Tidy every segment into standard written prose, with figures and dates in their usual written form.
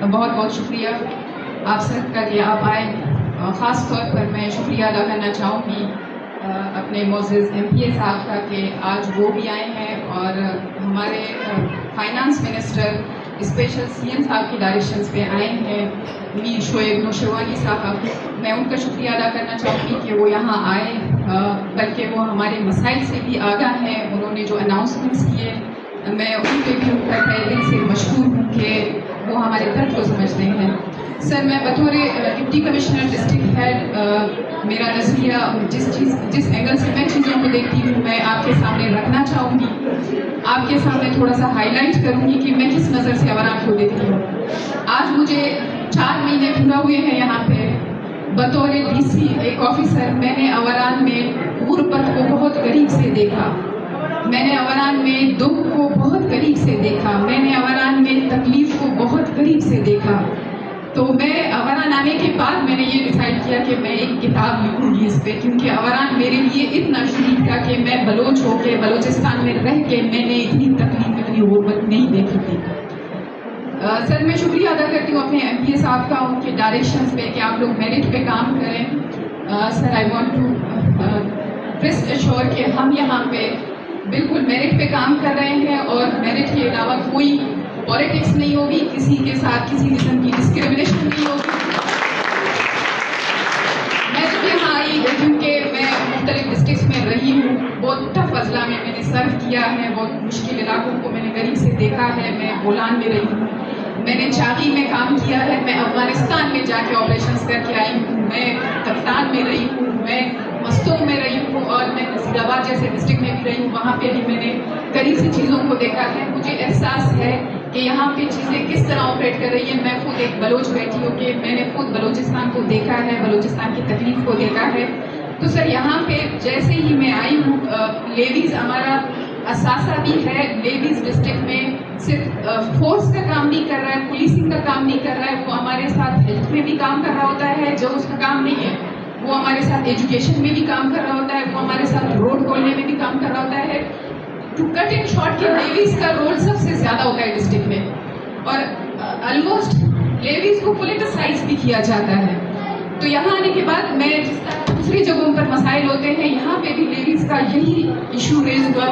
بہت بہت شکریہ آپ سب کا کہ آپ آئے. خاص طور پر میں شکریہ ادا کرنا چاہوں گی اپنے معزز MP صاحب کا کہ آج وہ بھی آئے ہیں اور ہمارے فائنانس منسٹر اسپیشل CM صاحب کی ڈائریکشنز پہ آئے ہیں, میر شعیب نوشروانی صاحب. میں ان کا شکریہ ادا کرنا چاہوں گی کہ وہ یہاں آئے, بلکہ وہ ہمارے مسائل سے بھی آگاہ ہیں. انہوں نے جو اناؤنسمنٹس کیے میں ان پہ بھی ان کا تہہ دل سے مشکور ہوں کہ وہ ہمارے درد کو سمجھتے ہیں. سر, میں بطور ڈپٹی کمشنر ڈسٹرکٹ ہیڈ میرا نظریہ جس اینگل سے میں چیزوں کو دیکھتی ہوں میں آپ کے سامنے رکھنا چاہوں گی. آپ کے سامنے تھوڑا سا ہائی لائٹ کروں گی کہ میں کس نظر سے اوران کو دیکھتی ہوں. آج مجھے 4 مہینے پورا ہوئے ہیں یہاں پہ بطور DC ایک آفیسر. میں نے اوران میں غربت کو بہت قریب سے دیکھا, میں نے اوران میں دکھ کو بہت قریب سے دیکھا, میں نے اوران میں تکلیف کو بہت قریب سے دیکھا. تو میں اوران آنے کے بعد میں نے یہ ڈیسائیڈ کیا کہ میں ایک کتاب لکھوں گی اس پہ, کیونکہ اوران میرے لیے اتنا شدید تھا کہ میں بلوچ ہو کے بلوچستان میں رہ کے میں نے اتنی تکلیف اتنی غربت نہیں دیکھی تھی. سر, میں شکریہ ادا کرتی ہوں اپنے MP صاحب کا ان کے ڈائریکشنز پہ کہ آپ لوگ میرٹ پہ کام کریں. Sir, I want to reassure کہ ہم یہاں پہ بالکل میرٹ پہ کام کر رہے ہیں اور میرٹ کے علاوہ کوئی پالیٹکس نہیں ہوگی, کسی کے ساتھ کسی قسم کی ڈسکریمنیشن نہیں ہوگی. میں جب یہاں آئی کیونکہ میں مختلف ڈسٹرکٹس میں رہی ہوں, بہت ٹف اضلاع میں نے سرو کیا ہے, بہت مشکل علاقوں کو میں نے قریب سے دیکھا ہے. میں بولان میں رہی ہوں, میں نے چاقی میں کام کیا ہے, میں افغانستان میں جا کے آپریشنز کر کے آئی ہوں, میں کپتان میں رہی ہوں, میں مستوں میں رہی ہوں اور میں نصیر آباد جیسے ڈسٹرکٹ میں بھی رہی ہوں. وہاں پہ بھی میں نے قریب سے چیزوں کو دیکھا ہے. مجھے احساس ہے کہ یہاں پہ چیزیں کس طرح آپریٹ کر رہی ہیں. میں خود ایک بلوچ بیٹھی ہوں کہ میں نے خود بلوچستان کو دیکھا ہے, بلوچستان کی تکلیف کو دیکھا ہے. تو سر, یہاں پہ جیسے ہی میں آئی ہوں, لیڈیز ہمارا اثاثہ بھی ہے. لیڈیز ڈسٹرکٹ میں صرف فورس کا کام نہیں کر رہا ہے, پولیسنگ کا کام نہیں کر رہا ہے, وہ ہمارے ساتھ ہیلتھ میں بھی کام کر رہا ہوتا ہے. جو اس کا کام نہیں ہے وہ ہمارے ساتھ ایجوکیشن میں بھی کام کر رہا ہوتا ہے, وہ ہمارے ساتھ روڈ کھولنے میں بھی کام کر رہا ہوتا ہے. ٹو کٹ ان شارٹ کہ لیڈیز کا رول سب سے زیادہ ہوتا ہے ڈسٹرکٹ میں, اور آلموسٹ لیڈیز کو پولیٹیسائز بھی کیا جاتا ہے. تو یہاں آنے کے بعد میں جس طرح دوسری جگہوں پر مسائل ہوتے ہیں, یہاں پہ بھی لیڈیز کا یہی ایشو ریز ہوا,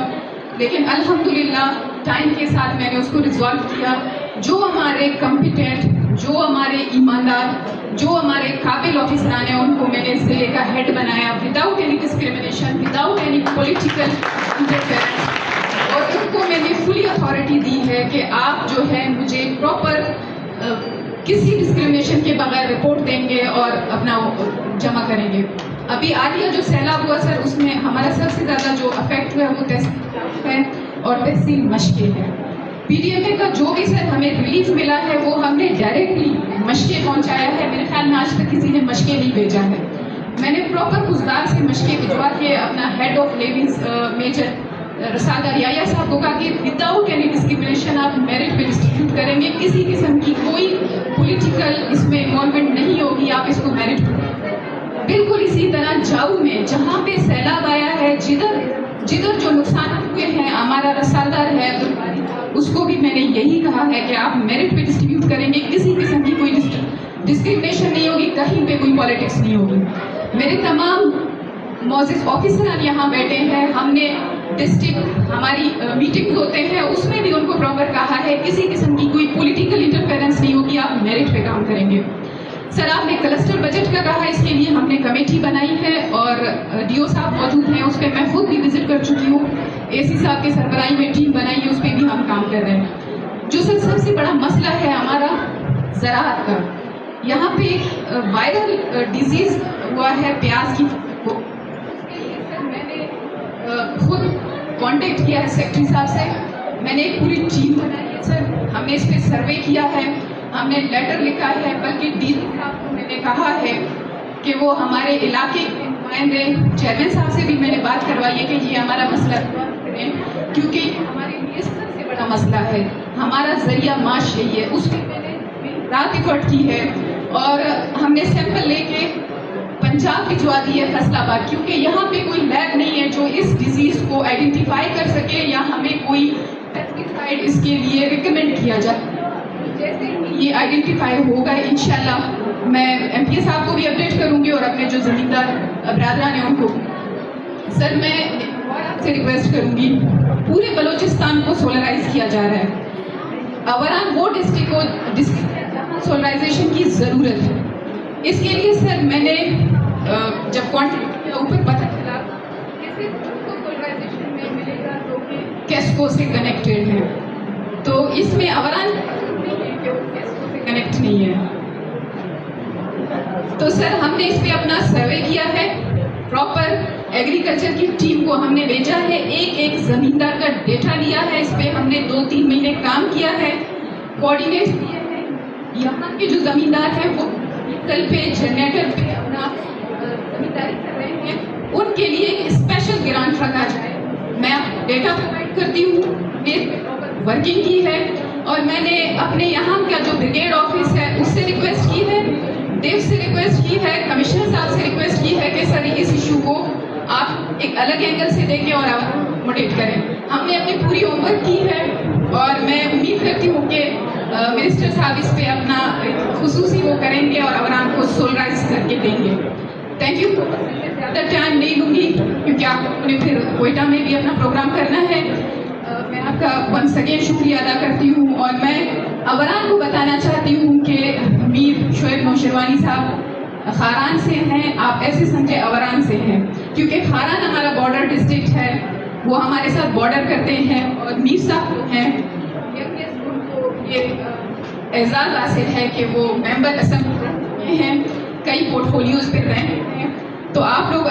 لیکن الحمدللہ ٹائم کے ساتھ میں نے اس کو ریزالو کیا. جو ہمارے کمپیٹنٹ, جو ہمارے ایماندار, جو ہمارے قابل آفیسران ہیں, ان کو میں نے ضلع کا ہیڈ بنایا without any discrimination, without any political interference, اور ان کو میں نے فلی اتھارٹی دی ہے کہ آپ جو ہے مجھے پراپر کسی ڈسکریمنیشن کے بغیر رپورٹ دیں گے اور اپنا جمع کریں گے. ابھی عالیہ جو سیلاب ہوا سر, اس میں ہمارا سب سے زیادہ جو افیکٹ ہوا ہے وہ تحصیل ہے اور تحصیل مشقے ہے. PDMA کا جو بھی سر ہمیں ریلیف ملا ہے وہ ہم نے ڈائریکٹلی مشقے پہنچایا ہے. میرے خیال میں آج تک کسی نے مشقے نہیں بھیجا ہے. میں نے پراپر گزدار سے مشقے بھجوا کے اپنا ہیڈ آف لیونز میجر رسالہ ریاض صاحب کو کہا کہ وداؤٹ اینی ڈسکریمنیشن آپ میرٹ پہ ڈسٹریبیوٹ کریں گے, کسی قسم کی کوئی پولیٹیکل اس میں انوالومنٹ نہیں ہوگی, آپ اس کو میرٹ پہ. بالکل اسی طرح جاؤ میں جہاں پہ سیلاب آیا ہے, جدھر جو نقصانات ہوئے ہیں, ہمارا رسالدار ہے اس کو بھی میں نے یہی کہا ہے کہ آپ میرٹ پہ ڈسٹریبیوٹ کریں گے, کسی قسم کی کوئی ڈسکریمنیشن نہیں ہوگی, کہیں پہ کوئی پالیٹکس نہیں ہوگی. میرے تمام معزز آفیسران یہاں بیٹھے ہیں, ہم نے ڈسٹرکٹ ہماری میٹنگ ہوتے ہیں اس میں بھی ان کو پراپر کہا ہے کسی قسم کی کوئی پولیٹیکل انٹرفیئرنس نہیں ہوگی, آپ میرٹ پہ کام کریں گے. سر, آپ نے کلسٹر بجٹ کا کہا, اس کے لیے ہم نے کمیٹی بنائی ہے اور DO صاحب موجود ہیں, اس پہ میں خود بھی وزٹ کر چکی ہوں. AC صاحب کے سربراہی میں ٹیم بنائی ہے, اس پہ بھی ہم کام کر رہے ہیں. جو سر سب سے بڑا مسئلہ ہے ہمارا زراعت کا, یہاں پہ ایک وائرل ڈیزیز ہوا ہے پیاز کی. میں نے خود کانٹیکٹ کیا ہے سیکٹری صاحب سے, میں نے ایک پوری ٹیم بنائی ہے سر, ہم نے اس پہ سروے کیا ہے, ہم نے لیٹر لکھا ہے, بلکہ DC صاحب کو میں نے کہا ہے کہ وہ ہمارے علاقے کے نمائندے چیئرمین صاحب سے بھی میں نے بات کروائی ہے کہ یہ ہمارا مسئلہ کریں, کیونکہ یہ ہمارے لیے سب سے بڑا مسئلہ ہے. ہمارا ذریعہ معاش یہی ہے, اس پہ میں نے رات ایفرٹ کی ہے اور ہم نے سیمپل لے کے پنجاب بھجوا دی ہے فیصل آباد, کیونکہ یہاں پہ کوئی لیب نہیں ہے جو اس ڈیزیز کو آئیڈینٹیفائی کر سکے یا ہمیں کوئی پیسٹیسائڈ اس کے لیے ریکمینڈ کیا جائے. جیسے یہ آئیڈینٹیفائی ہوگا انشاءاللہ میں ایم پی اے صاحب کو بھی اپڈیٹ کروں گی اور اپنے جو زمیندار برادران ہیں ان کو. سر میں آپ سے ریکویسٹ کروں گی, پورے بلوچستان کو سولرائز کیا جا رہا ہے. اوران وہ ڈسٹرکٹ کو سولرائزیشن کی ضرورت ہے. اس کے لیے سر میں نے جب کانٹیکٹ کیا اوپر پتہ چلا کہ سولرائزیشن میں ملے گا جو کہ کیسکو سے کنیکٹڈ ہے, تو اس میں اوران کیسکو سے کنیکٹ نہیں ہے. تو سر ہم نے اس پہ اپنا سروے کیا ہے, پراپر ایگریکلچر کی ٹیم کو ہم نے بھیجا ہے, ایک ایک زمیندار کا ڈیٹا لیا ہے, اس پہ ہم نے 2-3 مہینے کام کیا ہے, کوآرڈینیٹ کیا ہے. یہاں کے جو زمیندار ہیں وہ کل پہ جنریٹر پہ اپنا زمینداری کر رہے ہیں, ان کے لیے اسپیشل گرانٹ رکھا جائے. میں ڈیٹا پرووائڈ کرتی ہوں, ورکنگ کی ہے, اور میں نے اپنے یہاں کا جو بریگیڈ آفس ہے اس سے ریکویسٹ کی ہے, دیو سے ریکویسٹ کی ہے, کمشنر صاحب سے ریکویسٹ کی ہے کہ سر اس ایشو کو آپ ایک الگ اینگل سے دیکھیں اور موٹیٹ کریں. ہم نے اپنی پوری ہوم ورک کی ہے اور میں امید کرتی ہوں کہ منسٹر صاحب اس پہ اپنا خصوصی وہ کریں گے اور اوران کو سولرائز کر کے دیں گے. Thank you. زیادہ ٹائم نہیں لوں گی کیونکہ آپ نے پھر کوئٹہ میں بھی اپنا پروگرام کرنا ہے. میں آپ کا ونس اگین شکریہ ادا کرتی ہوں, اور میں اوران کو بتانا چاہتی ہوں کہ میر شعیب نوشروانی صاحب خاران سے ہیں, آپ ایسے سمجھے اوران سے ہیں, کیونکہ خاران ہمارا بارڈر ڈسٹرکٹ ہے, وہ ہمارے ساتھ بارڈر کرتے ہیں, اور میر صاحب ہیں ان کو یہ اعزاز حاصل ہے کہ وہ ممبر اسمبلی ہیں, کئی پورٹ فولیوز پہ رہے ہیں. تو آپ لوگ